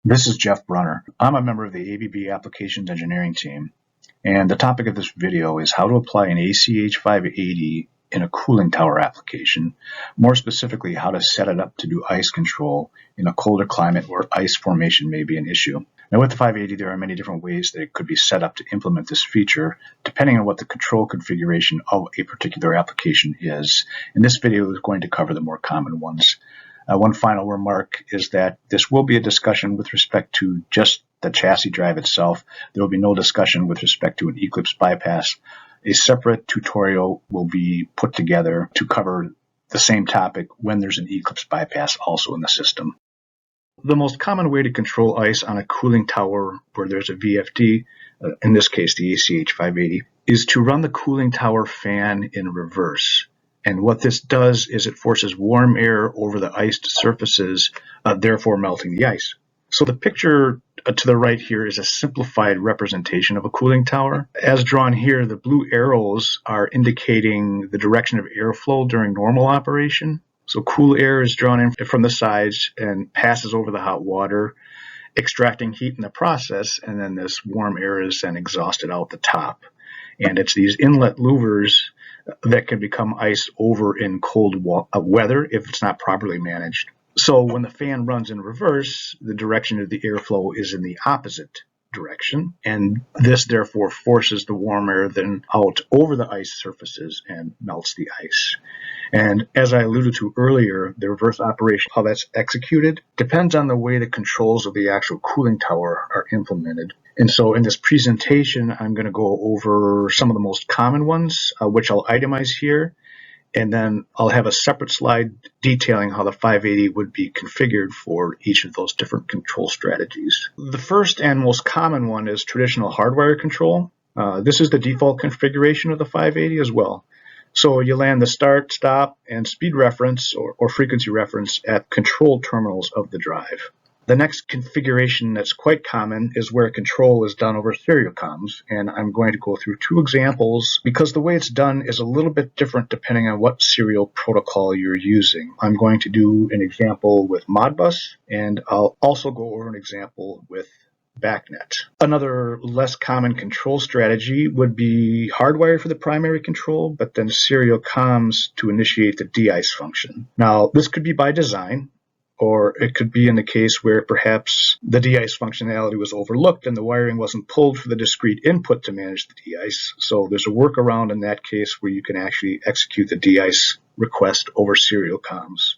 This is Jeff Brunner. I'm a member of the ABB Applications Engineering team, and the topic of this video is how to apply an ACH580 in a cooling tower application, more specifically how to set it up to do ice control in a colder climate where ice formation may be an issue. Now with the 580 there are many different ways that it could be set up to implement this feature depending on what the control configuration of a particular application is, and this video is going to cover the more common ones. One final remark is that this will be a discussion with respect to just the chassis drive itself. There will be no discussion with respect to an Eclipse bypass. A separate tutorial will be put together to cover the same topic when there's an Eclipse bypass also in the system. The most common way to control ice on a cooling tower where there's a VFD, in this case the ACH580, is to run the cooling tower fan in reverse. And what this does is it forces warm air over the iced surfaces, therefore melting the ice. So the picture to the right here is a simplified representation of a cooling tower. As drawn here, the blue arrows are indicating the direction of airflow during normal operation. So cool air is drawn in from the sides and passes over the hot water, extracting heat in the process, and then this warm air is then exhausted out the top. And it's these inlet louvers that can become ice over in cold weather if it's not properly managed. So when the fan runs in reverse, the direction of the airflow is in the opposite direction, and this therefore forces the warm air then out over the ice surfaces and melts the ice. And as I alluded to earlier, the reverse operation, how that's executed, depends on the way the controls of the actual cooling tower are implemented. And so in this presentation, I'm going to go over some of the most common ones, which I'll itemize here. And then I'll have a separate slide detailing how the 580 would be configured for each of those different control strategies. The first and most common one is traditional hardwire control. This is the default configuration of the 580 as well. So you land the start, stop, and speed reference or frequency reference at control terminals of the drive. The next configuration that's quite common is where control is done over serial comms, and I'm going to go through two examples because the way it's done is a little bit different depending on what serial protocol you're using. I'm going to do an example with Modbus, and I'll also go over an example with BACnet. Another less common control strategy would be hardwire for the primary control, but then serial comms to initiate the de-ice function. Now, this could be by design, or it could be in the case where perhaps the de-ice functionality was overlooked and the wiring wasn't pulled for the discrete input to manage the de-ice. So there's a workaround in that case where you can actually execute the de-ice request over serial comms.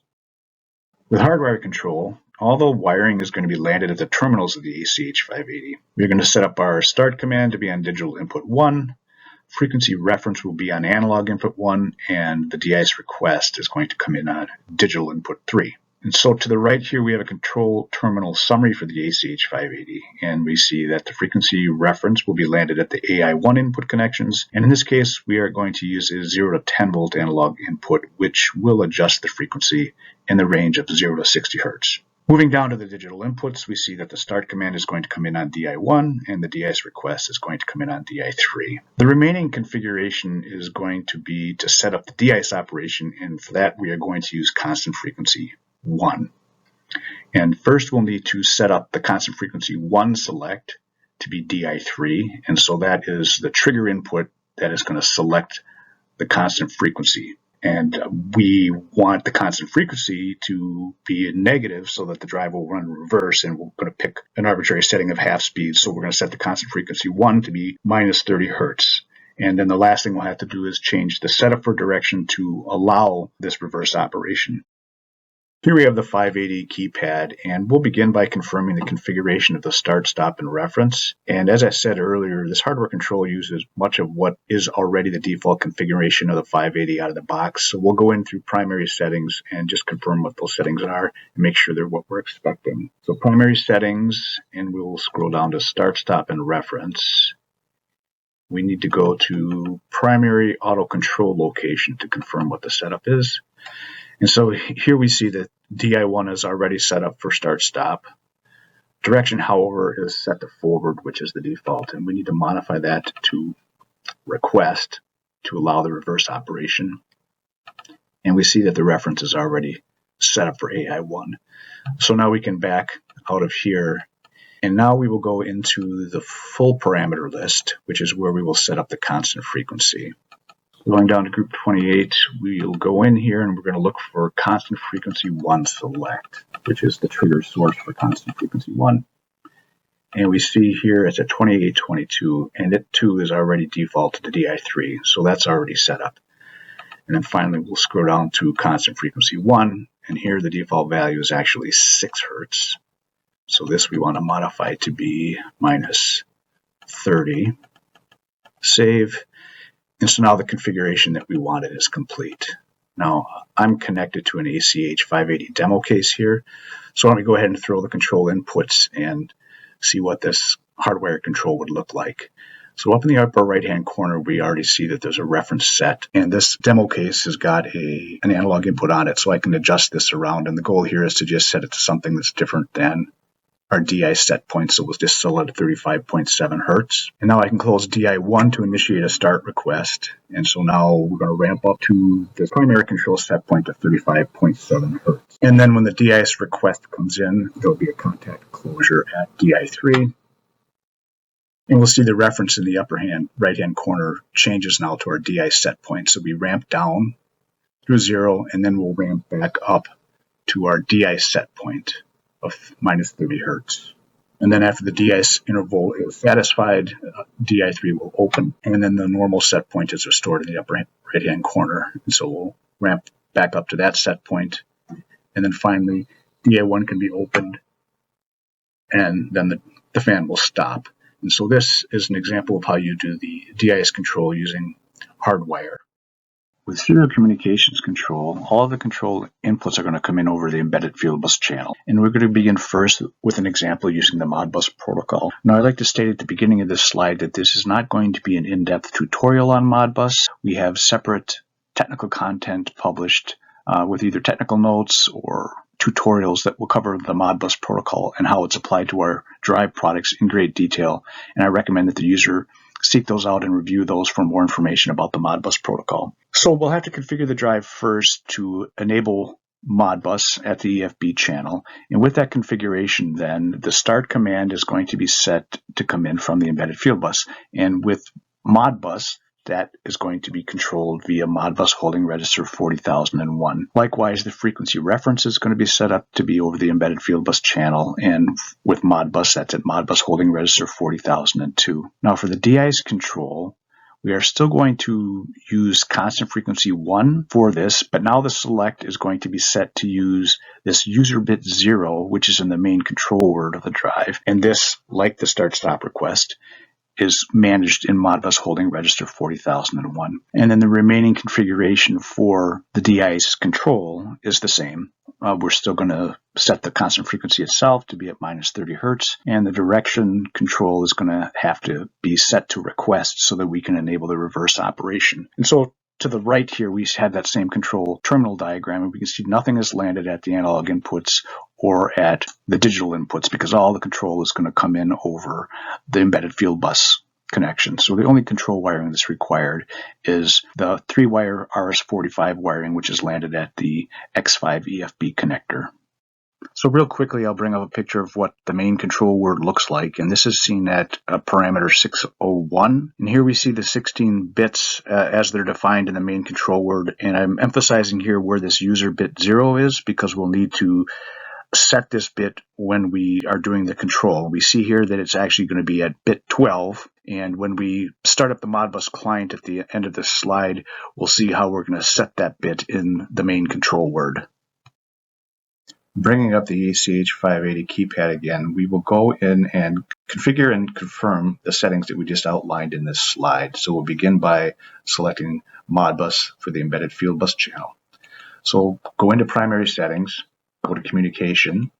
With hardwire control, although wiring is going to be landed at the terminals of the ACH580, we're going to set up our start command to be on digital input 1, frequency reference will be on analog input 1, and the de-ice request is going to come in on digital input 3. And so to the right here, we have a control terminal summary for the ACH580, and we see that the frequency reference will be landed at the AI1 input connections. And in this case, we are going to use a 0 to 10 volt analog input, which will adjust the frequency in the range of 0 to 60 hertz. Moving down to the digital inputs, we see that the start command is going to come in on DI1 and the de-ice request is going to come in on DI3. The remaining configuration is going to be to set up the de-ice operation, and for that we are going to use constant frequency 1. And first we'll need to set up the constant frequency 1 select to be DI3, and so that is the trigger input that is going to select the constant frequency. And we want the constant frequency to be negative so that the drive will run in reverse, and we're going to pick an arbitrary setting of half speed. So we're going to set the constant frequency 1 to be minus 30 hertz. And then the last thing we'll have to do is change the setup for direction to allow this reverse operation. Here we have the 580 keypad, and we'll begin by confirming the configuration of the start, stop, and reference. And as I said earlier, this hardware control uses much of what is already the default configuration of the 580 out of the box. So we'll go in through primary settings and just confirm what those settings are and make sure they're what we're expecting. So primary settings, and we'll scroll down to start, stop, and reference. We need to go to primary auto control location to confirm what the setup is. And so here we see that DI1 is already set up for start-stop. Direction, however, is set to forward, which is the default, and we need to modify that to request to allow the reverse operation. And we see that the reference is already set up for AI1. So now we can back out of here And now we will go into the full parameter list, which is where we will set up the constant frequency. Going down to group 28, we'll go in here and we're going to look for constant frequency 1 select, which is the trigger source for constant frequency 1. And we see here it's at 2822, and it too is already defaulted to DI3, so that's already set up. And then finally we'll scroll down to constant frequency 1, and here the default value is actually 6 Hertz. So this we want to modify to be minus 30. Save. And so now the configuration that we wanted is complete. Now I'm connected to an ACH580 demo case here, so let me go ahead and throw the control inputs and see what this hardwire control would look like. So up in the upper right hand corner we already see that there's a reference set, and this demo case has got an analog input on it, so I can adjust this around, and the goal here is to just set it to something that's different than our DI set point, so we'll just select at 35.7 Hertz. And now I can close DI1 to initiate a start request. And so now we're going to ramp up to the primary control set point of 35.7 Hertz. And then when the DIS request comes in, there'll be a contact closure at DI3. And we'll see the reference in the upper right hand corner changes now to our DI set point. So we ramp down through 0, and then we'll ramp back up to our DI set point of minus 30 Hertz. And then after the DI interval is satisfied, DI3 will open, and then the normal set point is restored in the upper right hand corner. And so we'll ramp back up to that set point, and then finally DI1 can be opened, and then the fan will stop. And so this is an example of how you do the DIS control using hardwire. With serial communications control, all of the control inputs are going to come in over the embedded field bus channel. And we're going to begin first with an example using the Modbus protocol. Now I'd like to state at the beginning of this slide that this is not going to be an in-depth tutorial on Modbus. We have separate technical content published with either technical notes or tutorials that will cover the Modbus protocol and how it's applied to our drive products in great detail. And I recommend that the user seek those out and review those for more information about the Modbus protocol. So we'll have to configure the drive first to enable Modbus at the EFB channel. And with that configuration, then the start command is going to be set to come in from the embedded field bus. And with Modbus, that is going to be controlled via Modbus holding register 40001. Likewise, the frequency reference is going to be set up to be over the embedded field bus channel, and with Modbus, that's at Modbus holding register 40002. Now for the de-ice control, we are still going to use constant frequency 1 for this, but now the select is going to be set to use this user bit 0, which is in the main control word of the drive. And this, like the start-stop request, is managed in Modbus holding register 40001. And then the remaining configuration for the de-ice control is the same. We're still going to set the constant frequency itself to be at minus 30 Hertz, and the direction control is going to have to be set to request so that we can enable the reverse operation. And so to the right here, we have that same control terminal diagram, and we can see nothing has landed at the analog inputs or at the digital inputs because all the control is going to come in over the embedded field bus connection. So the only control wiring that's required is the 3-wire RS-45 wiring, which is landed at the X5 EFB connector. So real quickly, I'll bring up a picture of what the main control word looks like, and this is seen at parameter 601. And here we see the 16 bits as they're defined in the main control word, and I'm emphasizing here where this user bit 0 is because we'll need to set this bit when we are doing the control. We see here that it's actually going to be at bit 12, and when we start up the Modbus client at the end of this slide, we'll see how we're going to set that bit in the main control word. Bringing up the ACH580 keypad again, we will go in and configure and confirm the settings that we just outlined in this slide. So we'll begin by selecting Modbus for the embedded field bus channel. So go into primary settings, go to communication.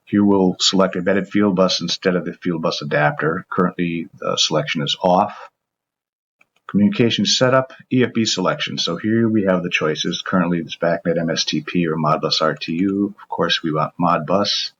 Here we'll select embedded field bus instead of the field bus adapter. Currently the selection is off. Communication setup, EFB selection. So here we have the choices. Currently it's BACnet MSTP or Modbus RTU. Of course we want Modbus.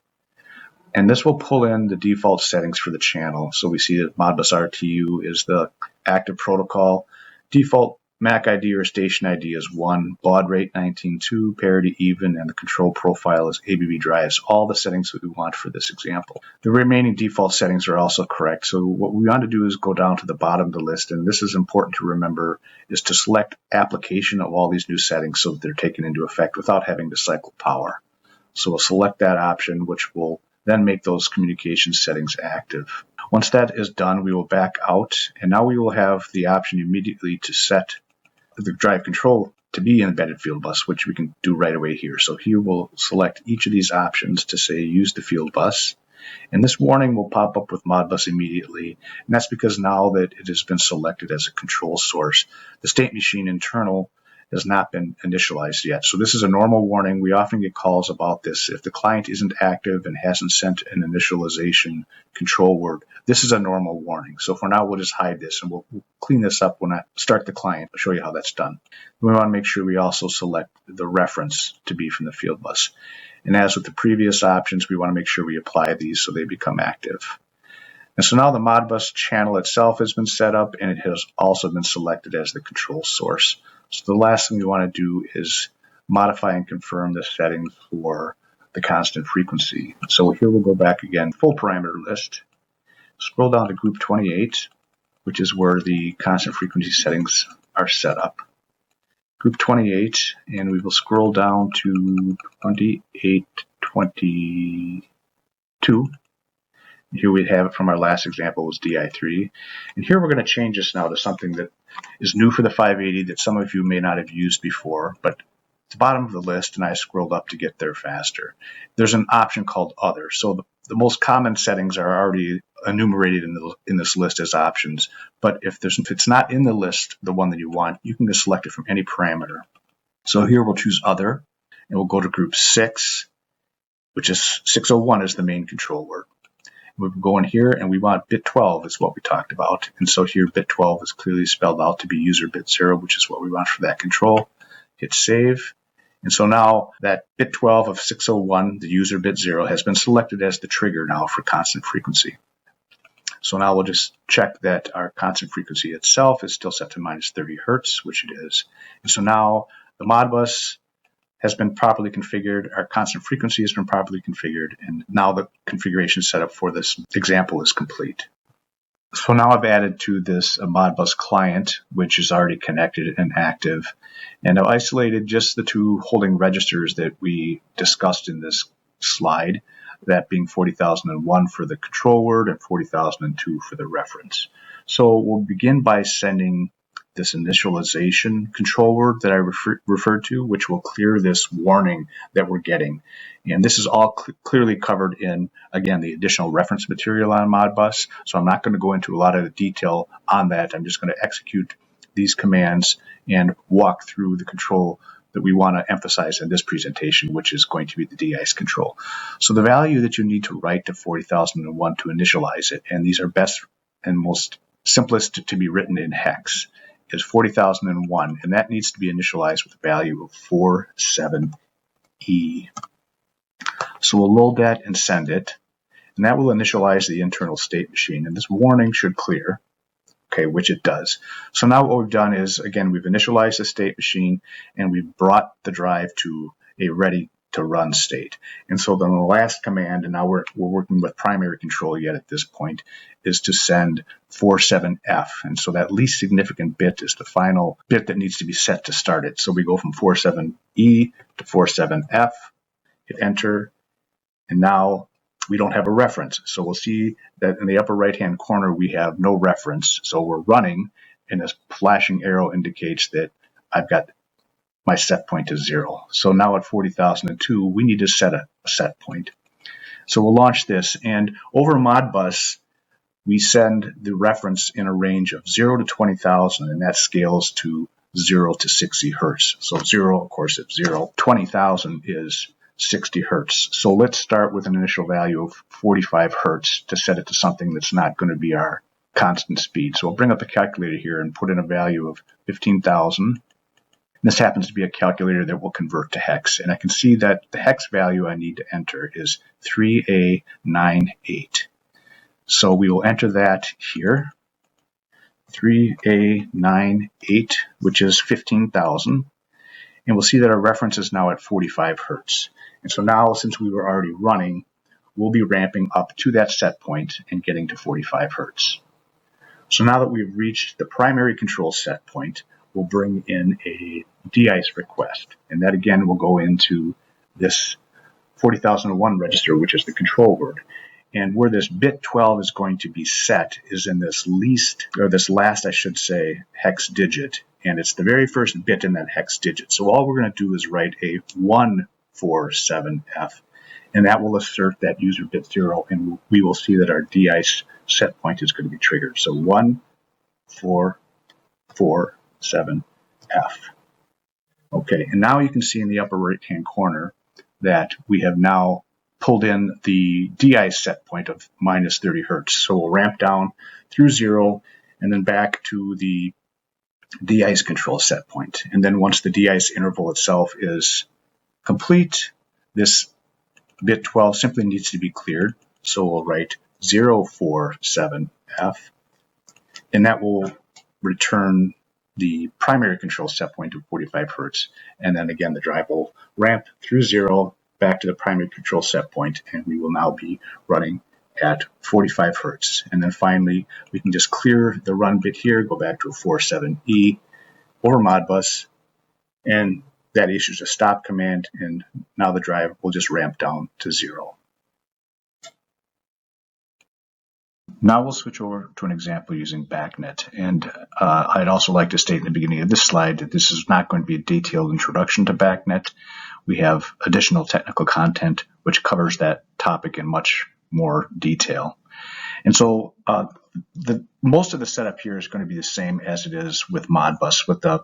And this will pull in the default settings for the channel. So we see that Modbus RTU is the active protocol. Default MAC ID or station ID is 1, baud rate 19.2, parity even, and the control profile is ABB drives, all the settings that we want for this example. The remaining default settings are also correct, so what we want to do is go down to the bottom of the list, and this is important to remember, is to select application of all these new settings so that they're taken into effect without having to cycle power. So we'll select that option, which will then make those communication settings active. Once that is done, we will back out, and now we will have the option immediately to set the drive control to be an embedded field bus, which we can do right away here. So here we'll select each of these options to say use the field bus. And this warning will pop up with Modbus immediately. And that's because now that it has been selected as a control source, the state machine internal has not been initialized yet. So this is a normal warning. We often get calls about this. If the client isn't active and hasn't sent an initialization control word, this is a normal warning. So for now, we'll just hide this, and we'll clean this up when I start the client. I'll show you how that's done. We want to make sure we also select the reference to be from the field bus. And as with the previous options, we want to make sure we apply these so they become active. And so now the Modbus channel itself has been set up, and it has also been selected as the control source. So the last thing we want to do is modify and confirm the settings for the constant frequency. So here we'll go back again, full parameter list, scroll down to group 28, which is where the constant frequency settings are set up. Group 28, and we will scroll down to 2822. Here we have it from our last example was DI3. And here we're going to change this now to something that is new for the 580 that some of you may not have used before, but at the bottom of the list, and I scrolled up to get there faster, there's an option called Other. So the most common settings are already enumerated in this list as options, but if it's not in the list, the one that you want, you can just select it from any parameter. So here we'll choose Other, and we'll go to group 6, which is 601 is the main control word. We go in here and we want bit 12 is what we talked about. And so here bit 12 is clearly spelled out to be user bit 0, which is what we want for that control. Hit save. And so now that bit 12 of 601, the user bit 0, has been selected as the trigger now for constant frequency. So now we'll just check that our constant frequency itself is still set to minus 30 hertz, which it is. And so now the Modbus has been properly configured, our constant frequency has been properly configured, and now the configuration setup for this example is complete. So now I've added to this a Modbus client, which is already connected and active, and I've isolated just the two holding registers that we discussed in this slide, that being 40,001 for the control word and 40,002 for the reference. So we'll begin by sending this initialization control word that I referred to, which will clear this warning that we're getting. And this is all clearly covered in, again, the additional reference material on Modbus. So I'm not going to go into a lot of the detail on that. I'm just going to execute these commands and walk through the control that we want to emphasize in this presentation, which is going to be the de-ice control. So the value that you need to write to 40,001 to initialize it, and these are best and most simplest to be written in hex, is 40,001, and that needs to be initialized with a value of 47E. So we'll load that and send it, and that will initialize the internal state machine, and this warning should clear, okay, which it does. So now what we've done is, again, we've initialized the state machine, and we've brought the drive to a ready to run state. And so then the last command, and now we're working with primary control yet at this point, is to send 47F. And so that least significant bit is the final bit that needs to be set to start it. So we go from 47E to 47F, hit enter, and now we don't have a reference. So we'll see that in the upper right-hand corner, we have no reference. So we're running, and this flashing arrow indicates that I've got my set point to 0. So now at 40,002, we need to set a set point. So we'll launch this, and over Modbus, we send the reference in a range of 0 to 20,000, and that scales to 0 to 60 hertz. So 0, of course, if 0, 20,000 is 60 hertz. So let's start with an initial value of 45 hertz to set it to something that's not going to be our constant speed. So I'll bring up the calculator here and put in a value of 15,000. This happens to be a calculator that will convert to hex, and I can see that the hex value I need to enter is 3A98. So we will enter that here, 3A98, which is 15,000. And we'll see that our reference is now at 45 hertz. And so now, since we were already running, we'll be ramping up to that set point and getting to 45 hertz. So now that we've reached the primary control set point, we'll bring in a de-ice request. And that again will go into this 40,001 register, which is the control word. And where this bit 12 is going to be set is in this last, I should say, hex digit. And it's the very first bit in that hex digit. So all we're going to do is write a 147F, and that will assert that user bit 0, and we will see that our de-ice set point is going to be triggered. So 1447F. Okay, and now you can see in the upper right-hand corner that we have now pulled in the de-ice set point of minus 30 hertz. So we'll ramp down through 0 and then back to the de-ice control set point. And then once the de-ice interval itself is complete, this bit 12 simply needs to be cleared. So we'll write 047F, and that will return the primary control set point of 45 hertz. And then again, the drive will ramp through 0 back to the primary control set point, and we will now be running at 45 hertz. And then finally, we can just clear the run bit here, go back to a 47E over Modbus, and that issues a stop command, and now the drive will just ramp down to 0. Now we'll switch over to an example using BACnet, and I'd also like to state in the beginning of this slide that this is not going to be a detailed introduction to BACnet. We have additional technical content which covers that topic in much more detail. And so most of the setup here is going to be the same as it is with Modbus, with the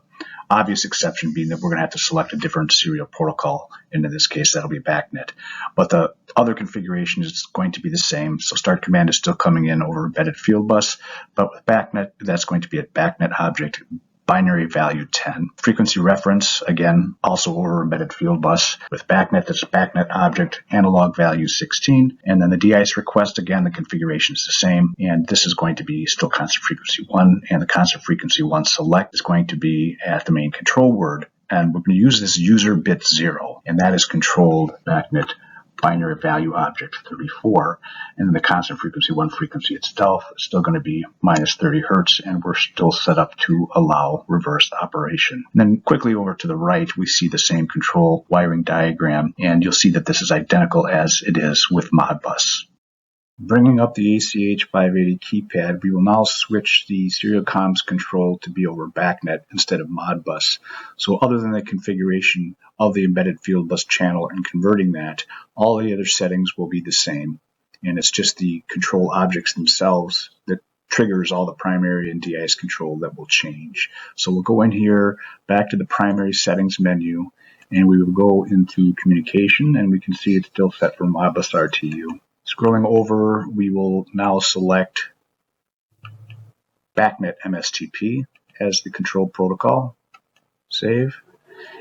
obvious exception being that we're going to have to select a different serial protocol, and in this case that'll be BACnet. But the other configuration is going to be the same. So start command is still coming in over embedded field bus, but with BACnet, that's going to be a BACnet object, binary value 10. Frequency reference, again, also over embedded field bus. With BACnet, that's a BACnet object, analog value 16. And then the de-ice request, again, the configuration is the same. And this is going to be still constant frequency 1. And the constant frequency 1 select is going to be at the main control word. And we're going to use this user bit 0. And that is controlled BACnet binary value object 34, and then the constant frequency 1 frequency itself is still going to be minus 30 hertz, and we're still set up to allow reverse operation. And then quickly over to the right, we see the same control wiring diagram, and you'll see that this is identical as it is with Modbus. Bringing up the ACH580 keypad, we will now switch the serial comms control to be over BACnet instead of Modbus. So other than the configuration of the embedded field bus channel and converting that, all the other settings will be the same. And it's just the control objects themselves that triggers all the primary and de-ice control that will change. So we'll go in here, back to the primary settings menu, and we will go into communication, and we can see it's still set for Modbus RTU. Scrolling over, we will now select BACnet MSTP as the control protocol. Save.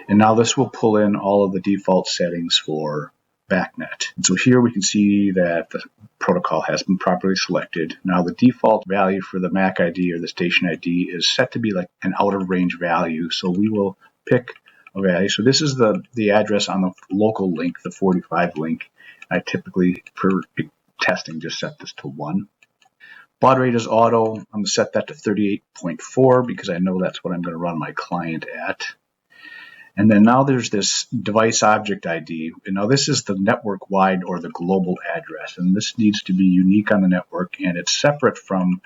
And now this will pull in all of the default settings for BACnet. And so here we can see that the protocol has been properly selected. Now the default value for the MAC ID or the station ID is set to be like an out of range value. So we will pick a value. So this is the address on the local link, the 45 link. I typically, for testing, just set this to 1. Baud rate is auto. I'm going to set that to 38.4 because I know that's what I'm going to run my client at. And then now there's this device object ID. And now this is the network wide or the global address. And this needs to be unique on the network, and it's separate from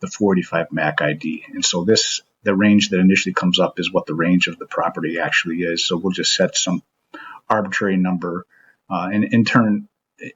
the 45 MAC ID. And so the range that initially comes up is what the range of the property actually is. So we'll just set some arbitrary number. And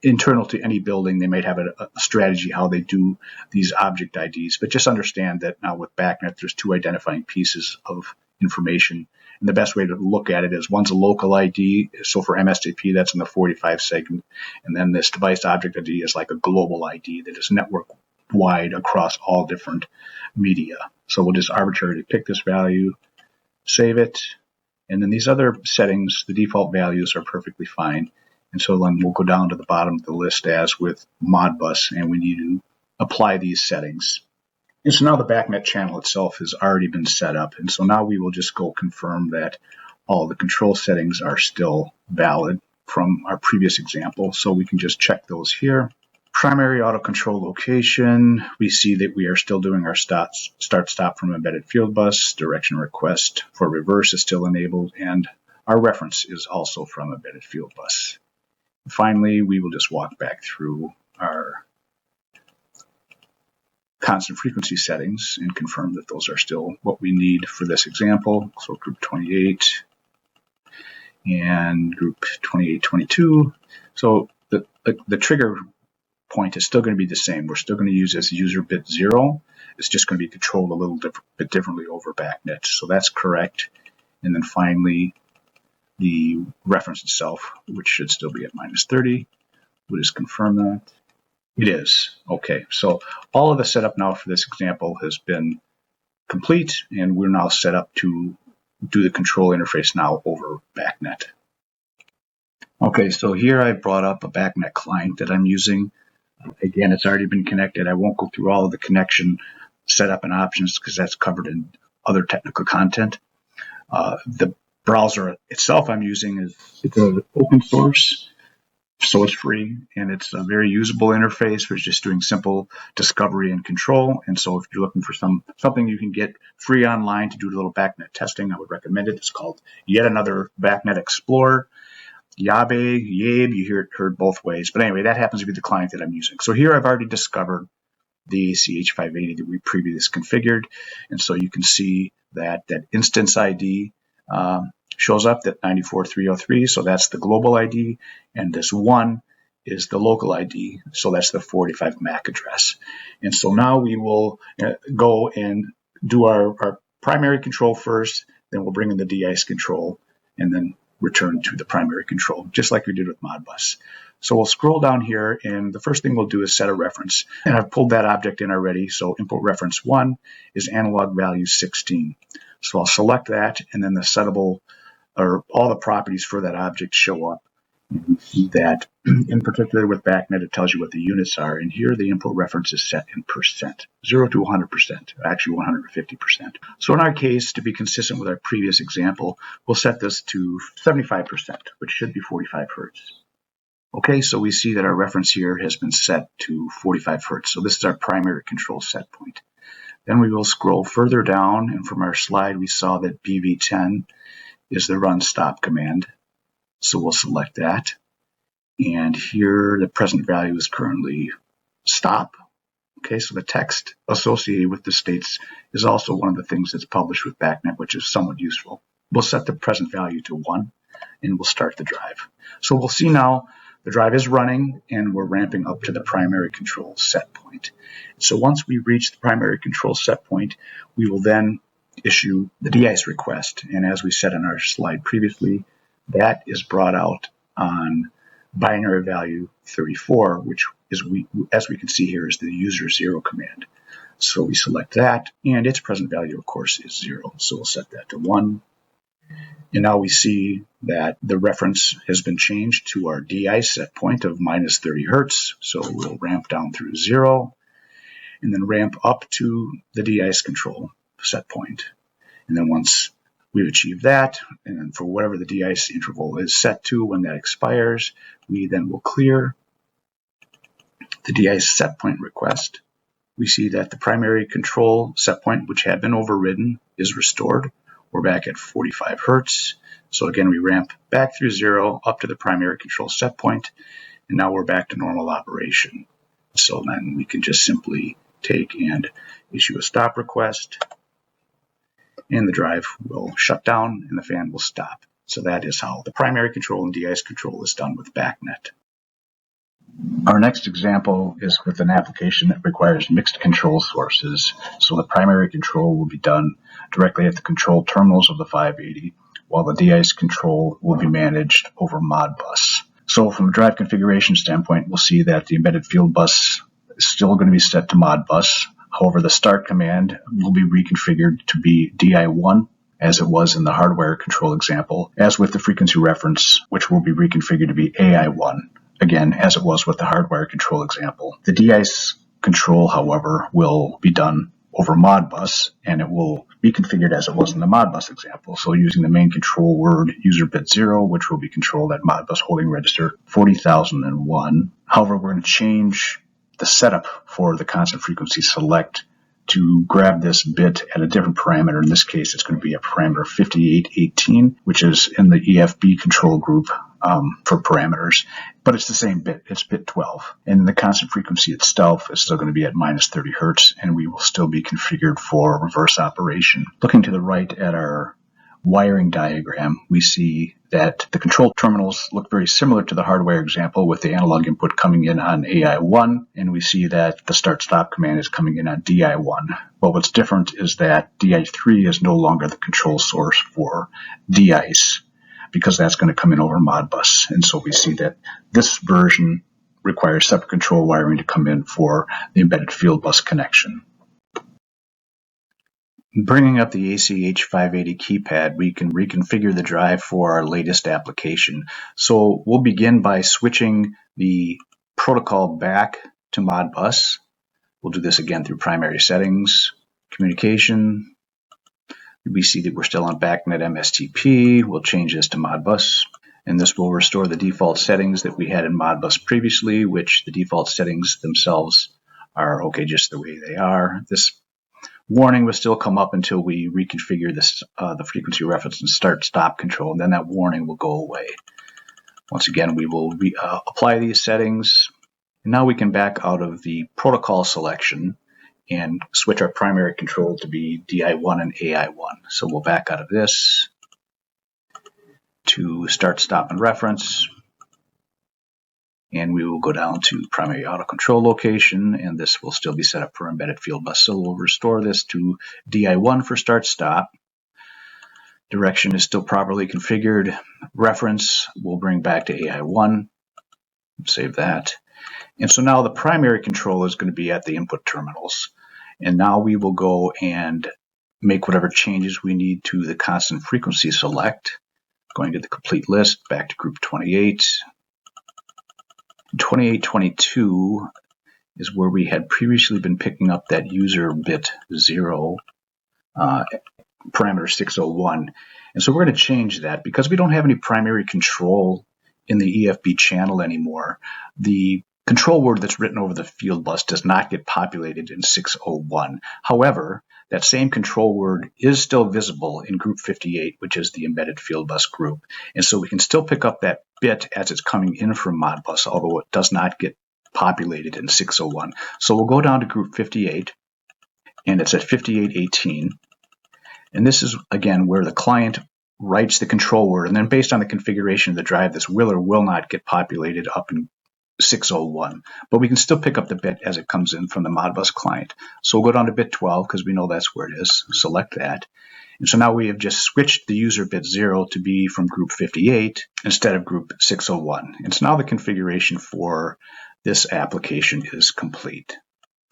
internal to any building, they might have a strategy how they do these object IDs. But just understand that now with BACnet, there's 2 identifying pieces of information. And the best way to look at it is one's a local ID. So for MSTP, that's in the 45 segment. And then this device object ID is like a global ID that is network wide across all different media. So we'll just arbitrarily pick this value, save it. And then these other settings, the default values are perfectly fine. And so then we'll go down to the bottom of the list as with Modbus, and we need to apply these settings. And so now the BACnet channel itself has already been set up. And so now we will just go confirm that all the control settings are still valid from our previous example. So we can just check those here. Primary auto control location, we see that we are still doing our start-stop from embedded field bus. Direction request for reverse is still enabled, and our reference is also from embedded field bus. Finally, we will just walk back through our constant frequency settings and confirm that those are still what we need for this example. So group 28 and group 2822. So the trigger point is still going to be the same. We're still going to use this user bit 0. It's just going to be controlled a little bit differently over BACnet. So that's correct. And then finally, the reference itself, which should still be at -30. We'll just confirm that. It is. Okay, so all of the setup now for this example has been complete, and we're now set up to do the control interface now over BACnet. Okay, so here I brought up a BACnet client that I'm using. Again, it's already been connected. I won't go through all of the connection setup and options because that's covered in other technical content. The browser itself I'm using it's an open source, so it's free, and it's a very usable interface for just doing simple discovery and control. And so if you're looking for something you can get free online to do a little BACnet testing, I would recommend it. It's called Yet Another BACnet Explorer. Yabe, you heard both ways. But anyway, that happens to be the client that I'm using. So here I've already discovered the ACH580 that we previously configured. And so you can see that instance ID shows up, that 94303. So that's the global ID. And this 1 is the local ID. So that's the 45 MAC address. And so now we will go and do our primary control first. Then we'll bring in the de-ice control and then return to the primary control, just like we did with Modbus. So we'll scroll down here, and the first thing we'll do is set a reference. And I've pulled that object in already, so input reference 1 is analog value 16. So I'll select that, and then the settable, or all the properties for that object show up. And we see that, in particular with BACnet, it tells you what the units are, and here the input reference is set in percent, 0 to 100%, actually 150%. So in our case, to be consistent with our previous example, we'll set this to 75%, which should be 45 Hertz. Okay, so we see that our reference here has been set to 45 Hertz, so this is our primary control set point. Then we will scroll further down, and from our slide we saw that BV10 is the run stop command. So we'll select that. And here the present value is currently stop. Okay, so the text associated with the states is also one of the things that's published with BACnet, which is somewhat useful. We'll set the present value to 1, and we'll start the drive. So we'll see now the drive is running, and we're ramping up to the primary control set point. So once we reach the primary control set point, we will then issue the de-ice request. And as we said in our slide previously, that is brought out on binary value 34, which is, as we can see here, is the user 0 command. So we select that, and its present value, of course, is 0. So we'll set that to 1. And now we see that the reference has been changed to our de-ice set point of -30 Hertz. So we'll ramp down through 0, and then ramp up to the de-ice control set point. And then once we've achieved that, and then for whatever the de-ice interval is set to when that expires, we then will clear the de-ice set point request. We see that the primary control set point, which had been overridden, is restored. We're back at 45 Hertz. So again, we ramp back through 0 up to the primary control set point, and now we're back to normal operation. So then we can just simply take and issue a stop request, and the drive will shut down and the fan will stop. So that is how the primary control and de-ice control is done with BACnet. Our next example is with an application that requires mixed control sources. So the primary control will be done directly at the control terminals of the 580, while the de-ice control will be managed over Modbus. So from a drive configuration standpoint, we'll see that the embedded field bus is still going to be set to Modbus. However, the start command will be reconfigured to be DI1, as it was in the Hardwire Control example, as with the frequency reference, which will be reconfigured to be AI1, again, as it was with the Hardwire Control example. The de-ice control, however, will be done over Modbus, and it will be configured as it was in the Modbus example. So using the main control word user bit 0, which will be controlled at Modbus holding register 40,001. However, we're going to change the setup for the constant frequency select to grab this bit at a different parameter. In this case, it's going to be a parameter 5818, which is in the EFB control group for parameters, but it's the same bit. It's bit 12. And the constant frequency itself is still going to be at minus 30 hertz, and we will still be configured for reverse operation. Looking to the right at our wiring diagram, we see that the control terminals look very similar to the hardware example, with the analog input coming in on AI1, and we see that the start-stop command is coming in on DI1. But what's different is that DI3 is no longer the control source for de-ice, because that's going to come in over Modbus. And so we see that this version requires separate control wiring to come in for the embedded field bus connection. Bringing up the ACH580 keypad, we can reconfigure the drive for our latest application. So we'll begin by switching the protocol back to Modbus. We'll do this again through primary settings, communication. We see that we're still on BACnet MSTP. We'll change this to Modbus, and this will restore the default settings that we had in Modbus previously, which the default settings themselves are okay just the way they are. This warning will still come up until we reconfigure this, the frequency reference and start-stop control, and then that warning will go away. Once again, we will apply these settings, and now we can back out of the protocol selection and switch our primary control to be DI1 and AI1. So we'll back out of this to start, stop, and reference, and we will go down to primary auto control location, and this will still be set up for embedded field bus. So we'll restore this to DI1 for start, stop. Direction is still properly configured. Reference we'll bring back to AI1. Save that. And so now the primary control is going to be at the input terminals. And now we will go and make whatever changes we need to the constant frequency select. Going to the complete list, back to group 28. 2822 is where we had previously been picking up that user bit 0, parameter 601. And so we're going to change that because we don't have any primary control in the EFB channel anymore. The control word that's written over the field bus does not get populated in 601. However, that same control word is still visible in group 58, which is the embedded field bus group. And so we can still pick up that bit as it's coming in from Modbus, although it does not get populated in 601. So we'll go down to group 58, and it's at 5818. And this is, again, where the client writes the control word, and then based on the configuration of the drive, this will or will not get populated up in 601, but we can still pick up the bit as it comes in from the Modbus client. So we'll go down to bit 12 because we know that's where it is. Select that. And so now we have just switched the user bit 0 to be from group 58 instead of group 601. And so now the configuration for this application is complete.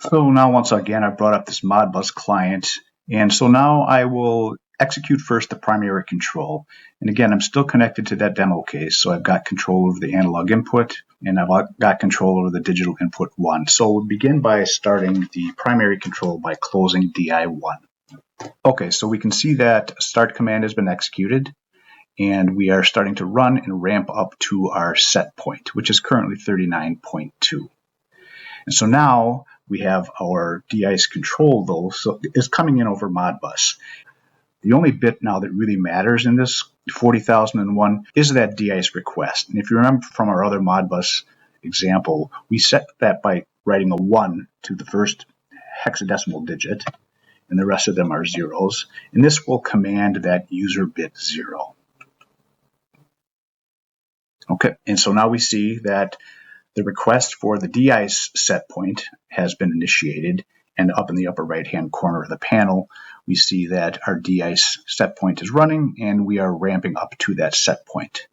So now once again, I brought up this Modbus client, and so now I will execute first the primary control. And again, I'm still connected to that demo case, so I've got control over the analog input, and I've got control over the digital input 1. So we'll begin by starting the primary control by closing DI1. Okay, so we can see that start command has been executed, and we are starting to run and ramp up to our set point, which is currently 39.2. And so now we have our de-ice control, though, so is coming in over Modbus. The only bit now that really matters in this 40,001 is that de-ice request. And if you remember from our other Modbus example, we set that by writing a 1 to the first hexadecimal digit, and the rest of them are zeros. And this will command that user bit 0. Okay, and so now we see that the request for the de-ice set point has been initiated, and up in the upper right-hand corner of the panel, we see that our de-ice set point is running, and we are ramping up to that set point.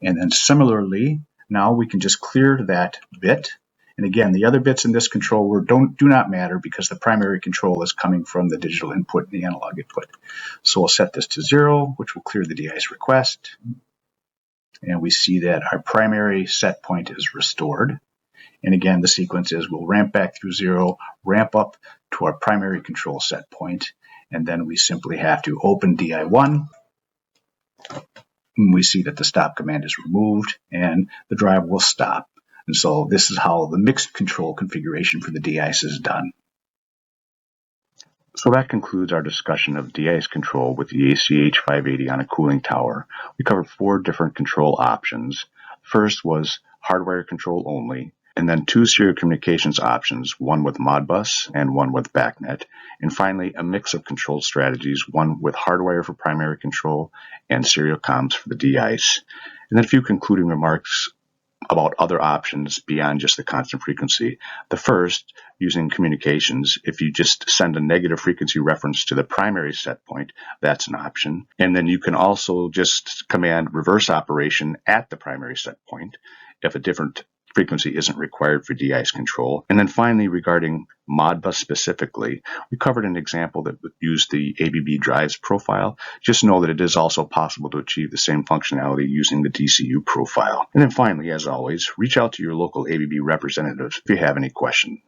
And then similarly, now we can just clear that bit. And again, the other bits in this control word do not matter because the primary control is coming from the digital input and the analog input. So we'll set this to 0, which will clear the de-ice request. And we see that our primary set point is restored. And again, the sequence is we'll ramp back through 0, ramp up to our primary control set point, and then we simply have to open DI1. And we see that the stop command is removed and the drive will stop. And so this is how the mixed control configuration for the de-ice is done. So that concludes our discussion of de-ice control with the ACH580 on a cooling tower. We covered 4 different control options. First was hardwire control only, and then 2 serial communications options, one with Modbus and one with BACnet, and finally a mix of control strategies, one with hardwire for primary control and serial comms for the de-ice. And then a few concluding remarks about other options beyond just the constant frequency. The first, using communications, if you just send a negative frequency reference to the primary set point, that's an option. And then you can also just command reverse operation at the primary set point if a different frequency isn't required for de-ice control. And then finally, regarding Modbus specifically, we covered an example that used the ABB drives profile. Just know that it is also possible to achieve the same functionality using the DCU profile. And then finally, as always, reach out to your local ABB representatives if you have any questions.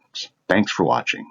Thanks for watching.